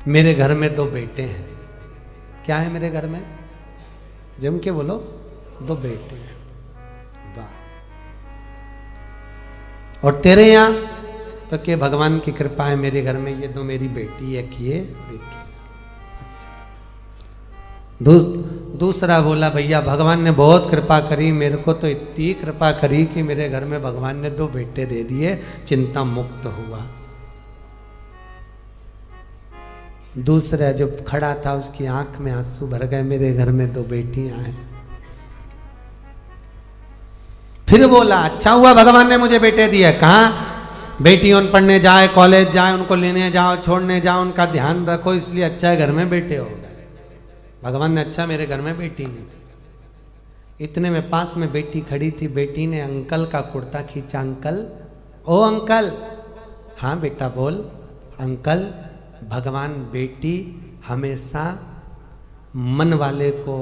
मेरे घर में 2 बेटे हैं। क्या है मेरे घर में? जम के बोलो, 2 बेटे हैं। वाह। और तेरे यहां तो के भगवान की कृपा है, मेरे घर में ये 2 मेरी बेटी है किए देखिए। दूसरा बोला भैया भगवान ने बहुत कृपा करी, मेरे को तो इतनी कृपा करी कि मेरे घर में भगवान ने 2 बेटे दे दिए, चिंता मुक्त हुआ। दूसरा जो खड़ा था उसकी आंख में आंसू भर गए, मेरे घर में 2 बेटियां हैं। फिर बोला अच्छा हुआ भगवान ने मुझे बेटे दिए। कहाँ? बेटियों पढ़ने जाए, कॉलेज जाए, उनको लेने जाओ, छोड़ने जाओ, उनका ध्यान रखो, इसलिए अच्छा है घर में बेटे हो गए। भगवान ने अच्छा मेरे घर में बेटी नहीं दी। इतने में पास में बेटी खड़ी थी, बेटी ने अंकल का कुर्ता खींचा। अंकल, ओ अंकल। हाँ बेटा बोल। अंकल, भगवान बेटी हमेशा मन वाले को,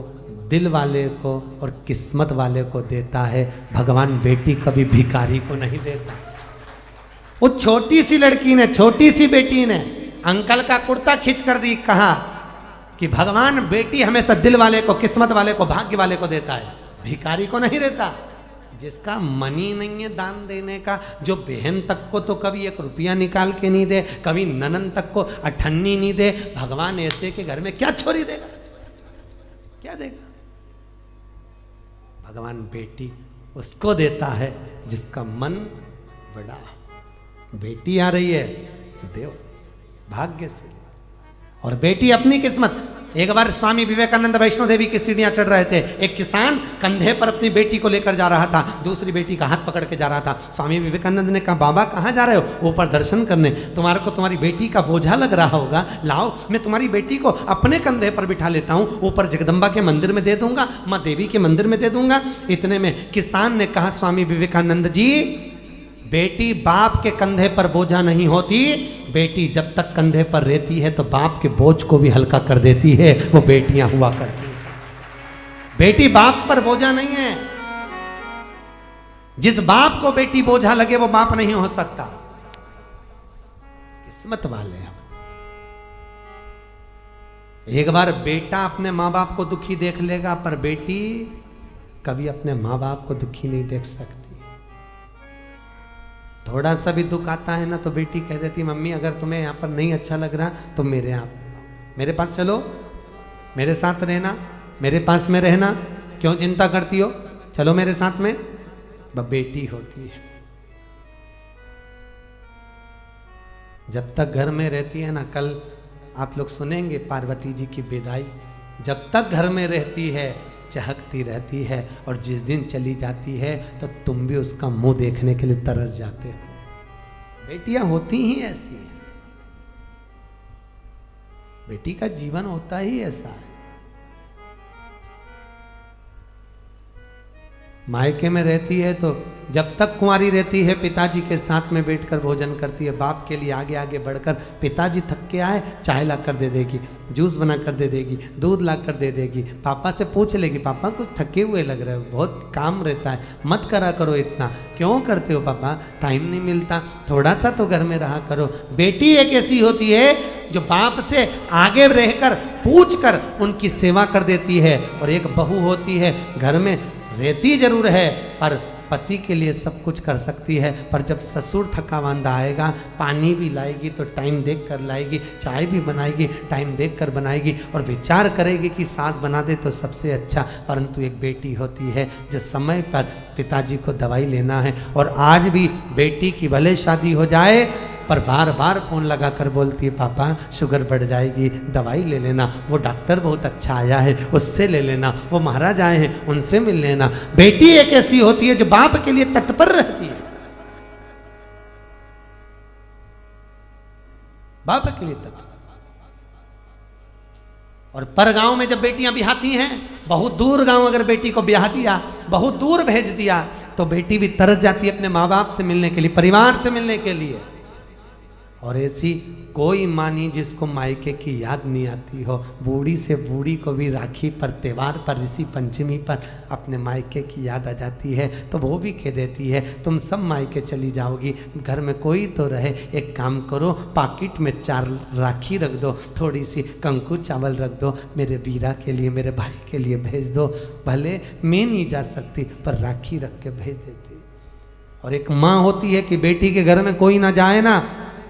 दिल वाले को और किस्मत वाले को देता है, भगवान बेटी कभी भिखारी को नहीं देता। वो छोटी सी लड़की ने, छोटी सी बेटी ने अंकल का कुर्ता खींच कर दी, कहा कि भगवान बेटी हमेशा दिल वाले को, किस्मत वाले को, भाग्य वाले को देता है, भिखारी को नहीं देता। जिसका मन ही नहीं है दान देने का, जो बहन तक को तो कभी 1 रुपया निकाल के नहीं दे, कभी ननन तक को अठन्नी नहीं दे, भगवान ऐसे के घर में क्या छोरी देगा? क्या देगा? भगवान बेटी उसको देता है जिसका मन बड़ा। बेटी आ रही है, देव भाग्य से। और बेटी अपनी किस्मत। एक बार स्वामी विवेकानंद वैष्णो देवी की सीढ़ियां चढ़ रहे थे, एक किसान कंधे पर अपनी बेटी को लेकर जा रहा था, दूसरी बेटी का हाथ पकड़ के जा रहा था। स्वामी विवेकानंद ने कहा बाबा कहाँ जा रहे हो? ऊपर दर्शन करने। तुम्हारे को तुम्हारी बेटी का बोझा लग रहा होगा, लाओ मैं तुम्हारी बेटी को अपने कंधे पर बिठा लेता हूँ, ऊपर जगदम्बा के मंदिर में दे दूंगा, माँ देवी के मंदिर में दे दूंगा। इतने में किसान ने कहा स्वामी विवेकानंद जी, बेटी बाप के कंधे पर बोझा नहीं होती, बेटी जब तक कंधे पर रहती है तो बाप के बोझ को भी हल्का कर देती है, वो बेटियां हुआ करती हैं। बेटी बाप पर बोझा नहीं है। जिस बाप को बेटी बोझा लगे वो बाप नहीं हो सकता। किस्मत वाले हैं। एक बार बेटा अपने माँ बाप को दुखी देख लेगा, पर बेटी कभी अपने माँ बाप को दुखी नहीं देख सकती। थोड़ा सा भी दुख आता है ना तो बेटी कह देती मम्मी अगर तुम्हें यहाँ पर नहीं अच्छा लग रहा तो मेरे पास चलो, मेरे साथ रहना, मेरे पास में रहना, क्यों चिंता करती हो, चलो मेरे साथ में। बेटी होती है, जब तक घर में रहती है ना, कल आप लोग सुनेंगे पार्वती जी की विदाई, जब तक घर में रहती है चहकती रहती है, और जिस दिन चली जाती है तो तुम भी उसका मुंह देखने के लिए तरस जाते हो। बेटियां होती ही ऐसी हैं, बेटी का जीवन होता ही ऐसा है। मायके में रहती है तो जब तक कुंवारी रहती है पिताजी के साथ में बैठकर भोजन करती है, बाप के लिए आगे आगे बढ़कर, पिताजी थक के आए चाय ला कर दे देगी, जूस बना कर दे देगी, दूध ला कर दे देगी, पापा से पूछ लेगी पापा कुछ थके हुए लग रहे हो, बहुत काम रहता है, मत करा करो इतना, क्यों करते हो पापा, टाइम नहीं मिलता, थोड़ा सा तो घर में रहा करो। बेटी एक ऐसी होती है जो बाप से आगे रहकर पूछ कर उनकी सेवा कर देती है, और एक बहू होती है घर में रहती जरूर है पर पति के लिए सब कुछ कर सकती है, पर जब ससुर थका मांदा आएगा पानी भी लाएगी तो टाइम देख कर लाएगी, चाय भी बनाएगी टाइम देख कर बनाएगी, और विचार करेगी कि सास बना दे तो सबसे अच्छा। परंतु एक बेटी होती है जो समय पर पिताजी को दवाई लेना है, और आज भी बेटी की भले शादी हो जाए पर बार बार फोन लगा कर बोलती है पापा शुगर बढ़ जाएगी, दवाई ले लेना, वो डॉक्टर बहुत अच्छा आया है उससे ले लेना, वो महाराज आए हैं उनसे मिल लेना। बेटी एक ऐसी होती है जो बाप के लिए तत्पर रहती है, बाप के लिए तत्पर। और पर गांव में जब बेटियां ब्याहती हैं, बहुत दूर गांव अगर बेटी को ब्याह दिया, बहुत दूर भेज दिया, तो बेटी भी तरस जाती है अपने माँ बाप से मिलने के लिए, परिवार से मिलने के लिए। और ऐसी कोई माँ नहीं जिसको मायके की याद नहीं आती हो। बूढ़ी से बूढ़ी को भी राखी पर, त्योहार पर, ऋषि पंचमी पर अपने मायके की याद आ जाती है, तो वो भी कह देती है तुम सब मायके चली जाओगी, घर में कोई तो रहे, एक काम करो पाकिट में 4 राखी रख दो, थोड़ी सी कंकु चावल रख दो, मेरे वीरा के लिए, मेरे भाई के लिए भेज दो। भले मैं नहीं जा सकती पर राखी रख के भेज देती। और एक माँ होती है कि बेटी के घर में कोई ना जाए ना,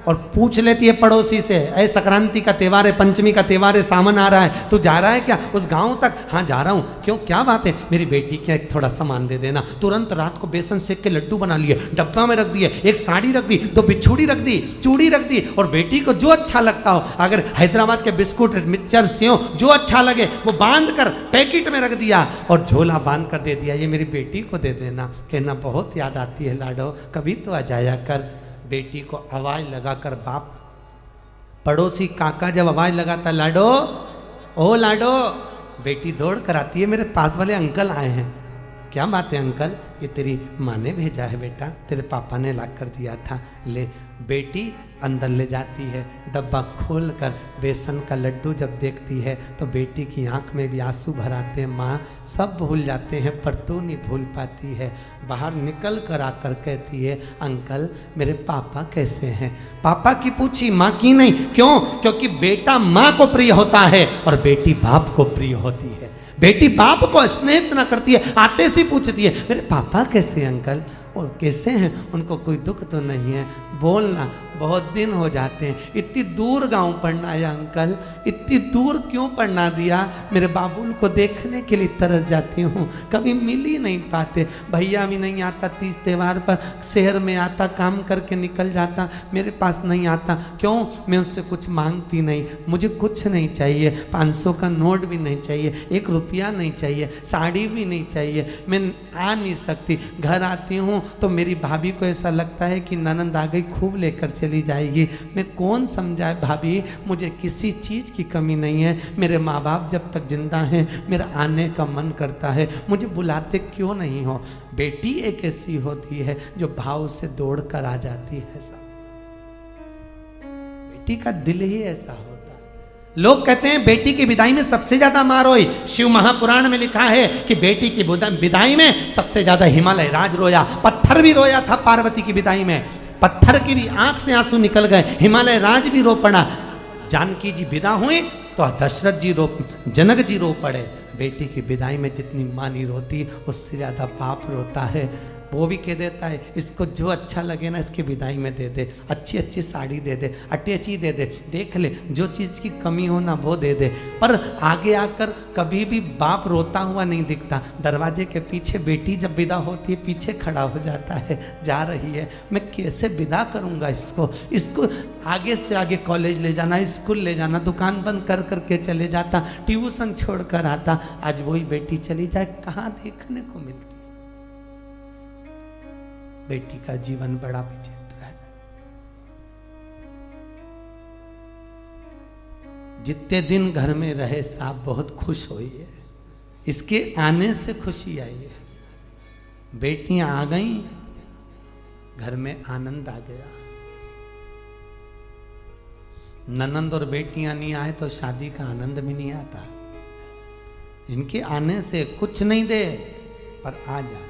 और पूछ लेती है पड़ोसी से, ऐ संक्रांति का त्योहार है, पंचमी का त्योहार है, सावन आ रहा है, तू जा रहा है क्या उस गांव तक? हाँ जा रहा हूँ। क्यों, क्या बात है? मेरी बेटी के एक थोड़ा सामान दे देना। तुरंत रात को बेसन सेक के लड्डू बना लिए, डब्बा में रख दिए, एक साड़ी रख दी, 2 बिछुड़ी रख दी, चूड़ी रख दी, और बेटी को जो अच्छा लगता हो, अगर हैदराबाद के बिस्कुट, मिक्सचर, सेव जो अच्छा लगे वो बांध कर पैकेट में रख दिया और झोला बांध कर दे दिया, ये मेरी बेटी को दे देना। कहना बहुत याद आती है लाडो, कभी तो आ जाया कर। बेटी को आवाज लगाकर बाप, पड़ोसी काका जब आवाज लगाता लाडो, ओ लाडो, बेटी दौड़ कर आती है, मेरे पास वाले अंकल आए हैं। क्या बात है अंकल? ये तेरी माँ ने भेजा है बेटा, तेरे पापा ने ला कर दिया था, ले। बेटी अंदर ले जाती है, डब्बा खोल कर बेसन का लड्डू जब देखती है तो बेटी की आंख में भी आंसू भर आते हैं। माँ सब भूल जाते हैं पर तू नहीं भूल पाती है। बाहर निकल कर आकर कहती है अंकल मेरे पापा कैसे हैं? पापा की पूछी, माँ की नहीं। क्यों? क्योंकि बेटा माँ को प्रिय होता है और बेटी बाप को प्रिय होती है। बेटी बाप को स्नेह इतना करती है, आते से पूछती है मेरे पापा कैसे हैं अंकल, और कैसे हैं, उनको कोई दुख तो नहीं है? बोलना, बहुत दिन हो जाते हैं, इतनी दूर गांव पढ़ना आया अंकल, इतनी दूर क्यों पढ़ना दिया? मेरे बाबुल को देखने के लिए तरस जाती हूँ, कभी मिल ही नहीं पाते। भैया भी नहीं आता, 30 त्योहार पर शहर में आता, काम करके निकल जाता, मेरे पास नहीं आता। क्यों? मैं उससे कुछ मांगती नहीं, मुझे कुछ नहीं चाहिए, 500 का नोट भी नहीं चाहिए, 1 रुपया नहीं चाहिए, साड़ी भी नहीं चाहिए, मैं आ नहीं सकती। घर आती हूँ तो मेरी भाभी को ऐसा लगता है कि ननंद आ गई, खूब लेकर चली जाएगी। मैं कौन समझाए भाभी, मुझे किसी चीज़ की कमी नहीं है, मेरे माँ बाप जब तक जिंदा हैं मेरा आने का मन करता है, मुझे बुलाते क्यों नहीं हो? बेटी एक ऐसी होती है जो भाव से दौड़ कर आ जाती है। सब बेटी का दिल ही ऐसा होता है। लोग कहते हैं बेटी की विदाई में सबसे ज्यादा मार रोई। शिव महापुराण में लिखा है कि बेटी की विदाई में सबसे ज्यादा हिमालय राज रोया, पत्थर भी रोया था पार्वती की विदाई में, पत्थर की भी आंख से आंसू निकल गए, हिमालय राज भी रो पड़ा। जानकी जी विदा हुए तो दशरथ जी जनक जी रो पड़े। बेटी की विदाई में जितनी माँ नहीं रोती उससे ज्यादा बाप रोता है। वो भी कह देता है इसको जो अच्छा लगे ना इसकी विदाई में दे दे, अच्छी अच्छी साड़ी दे दे, अटैची दे दे, देख ले जो चीज़ की कमी हो ना वो दे दे। पर आगे आकर कभी भी बाप रोता हुआ नहीं दिखता। दरवाजे के पीछे बेटी जब विदा होती है पीछे खड़ा हो जाता है, जा रही है, मैं कैसे विदा करूँगा इसको आगे से आगे कॉलेज ले जाना, स्कूल ले जाना, दुकान बंद कर करके चले जाता, ट्यूशन छोड़ कर आता। आज वही बेटी चली जाए, कहाँ देखने को मिलती। बेटी का जीवन बड़ा विचित्र है। जितने दिन घर में रहे साहब बहुत खुश हुई है, इसके आने से खुशी आई है। बेटियां आ गई, घर में आनंद आ गया। ननंद और बेटियां नहीं आए तो शादी का आनंद भी नहीं आता। इनके आने से कुछ नहीं दे पर आ जा।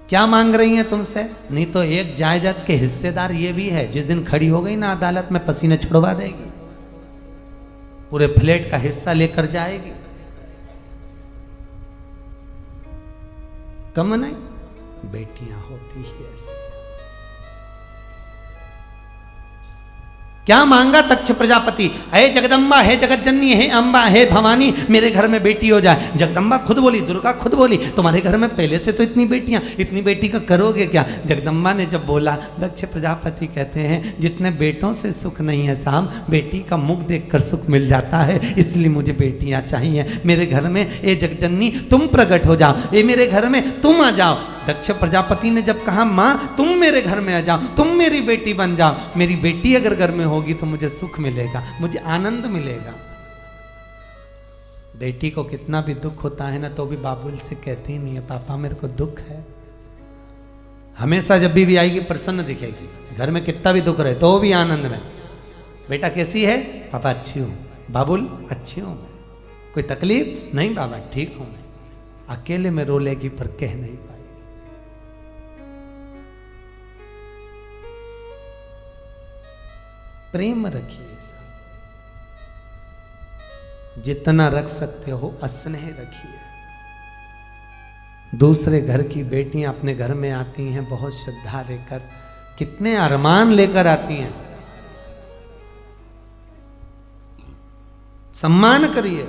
क्या मांग रही हैं तुमसे? नहीं तो एक जायदाद के हिस्सेदार ये भी है, जिस दिन खड़ी हो गई ना अदालत में पसीने छुड़वा देगी, पूरे फ्लैट का हिस्सा लेकर जाएगी। कम नहीं, बेटियां होती ही ऐसी। क्या मांगा दक्ष प्रजापति? हे जगदम्बा, हे जगतजननी, हे अम्बा, हे भवानी, मेरे घर में बेटी हो जाए। जगदम्बा खुद बोली, दुर्गा खुद बोली तुम्हारे घर में पहले से तो इतनी बेटियां, इतनी बेटी का करोगे क्या? जगदम्बा ने जब बोला, दक्ष प्रजापति कहते हैं जितने बेटों से सुख नहीं है साहब, बेटी का मुख देखकर सुख मिल जाता है, इसलिए मुझे बेटियां चाहिए। मेरे घर में ए जगजननी तुम प्रकट हो जाओ, ये मेरे घर में तुम आ जाओ। दक्ष प्रजापति ने जब कहा माँ तुम मेरे घर में आ जाओ, तुम मेरी बेटी बन जाओ, मेरी बेटी अगर घर में होगी तो मुझे सुख मिलेगा, मुझे आनंद मिलेगा। बेटी को कितना भी दुख होता है ना तो भी बाबुल से कहती नहीं है पापा मेरे को दुख है। हमेशा जब भी आएगी प्रसन्न दिखेगी, घर में कितना भी दुख रहे तो भी आनंद में। बेटा कैसी है? पापा अच्छी हूँ। बाबुल अच्छी हूँ। कोई तकलीफ नहीं बाबा ठीक हूँ मैं। अकेले में रो लेगी पर कह नहीं पाएगी। प्रेम रखिए, जितना रख सकते हो स्नेह रखिए। दूसरे घर की बेटियां अपने घर में आती हैं बहुत श्रद्धा लेकर, कितने अरमान लेकर आती हैं। सम्मान करिए।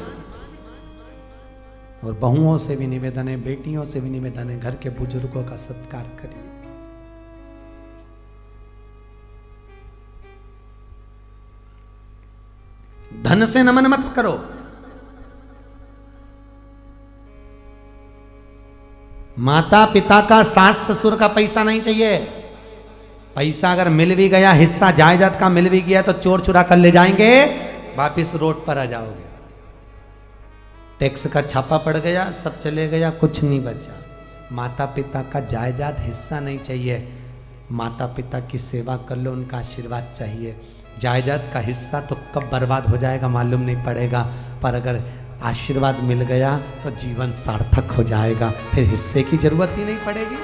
और बहुओं से भी निवेदन है, बेटियों से भी निवेदन है, घर के बुजुर्गों का सत्कार करिए। धन से नमन मत करो। माता पिता का, सास ससुर का पैसा नहीं चाहिए। पैसा अगर मिल भी गया, हिस्सा जायदाद का मिल भी गया तो चोर चुरा कर ले जाएंगे, वापिस रोड पर आ जाओगे। टैक्स का छापा पड़ गया, सब चले गया, कुछ नहीं बचा। माता पिता का जायदाद हिस्सा नहीं चाहिए। माता पिता की सेवा कर लो, उनका आशीर्वाद चाहिए। जायदाद का हिस्सा तो कब बर्बाद हो जाएगा मालूम नहीं पड़ेगा, पर अगर आशीर्वाद मिल गया तो जीवन सार्थक हो जाएगा, फिर हिस्से की जरूरत ही नहीं पड़ेगी।